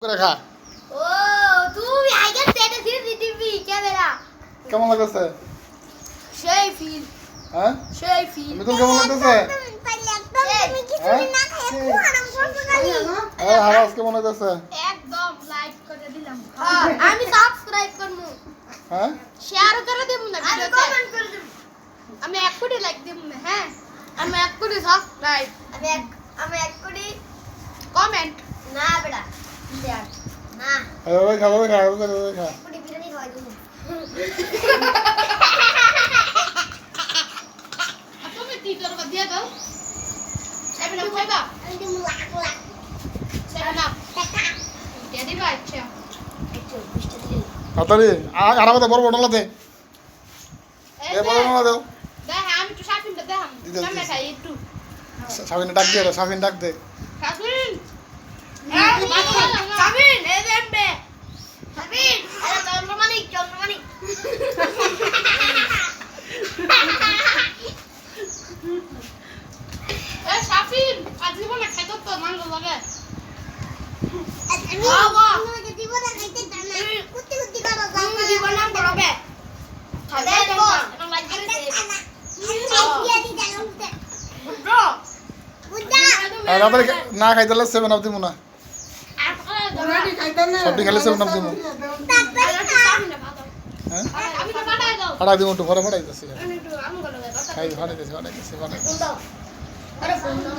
করে খা। ও তুমি আগে সেটা সিসিটিভি ক্যামেরা কেমন লাগতেছে? সেই ফিল হ্যাঁ সেই ফিল মিতুল কেমন লাগতেছে? তুমি কিছু না খায় আরাম করছো খালি হারাস কেমন লাগতেছে? একদম লাইক করে দিলাম আমি সাবস্ক্রাইব করব হ্যাঁ শেয়ার করে দেব না আমি কমেন্ট করে দেব আমি এক কোটি লাইক দেব না হ্যাঁ আমি এক কোটি সাবস্ক্রাইব আমি এক কোটি কমেন্ট না বেটা শেয়ার না ওই খা ওই খা ওই খা এক কোটি বিরিয়ানি খাওয়াই দেব তুমি কি করবা দিয়ে দাও সেভেন আপ খাইবা আমি দেব লাখ লাখ সেভেন আপ টাকা দিয়ে দিবা আচ্ছা একটু বিশটা দিলে তাড়াতাড়ি আর আমাদের বড় বড় লাতে এ বড় বড় দাও দেখ আমি তো শাফিনটা দেখাম সামনে খাই একটু সাবিন ডাক দে সাবিন ডাক দে শাফিন শাফিন এই দেবে শাফিন আরে চন্দ্রমানিক এ শাফিন আজ জীবনে খাইতো তো মাংস লাগে আমি জীবনে খাইতে জানা কুত্তি কুত্তি করো তুমি জীবনে করবে খাবে তো এটা লাগে তাড়াতাড়ি না খাইতে হলে 7 আপ দিমু না সবটি খালি 7 আপ দিমু হ্যাঁ ফাড়াই দিমু একটু ঘরে ফাড়াই দিছি খাই ফাড়াই দিছি আরে ফোন দাও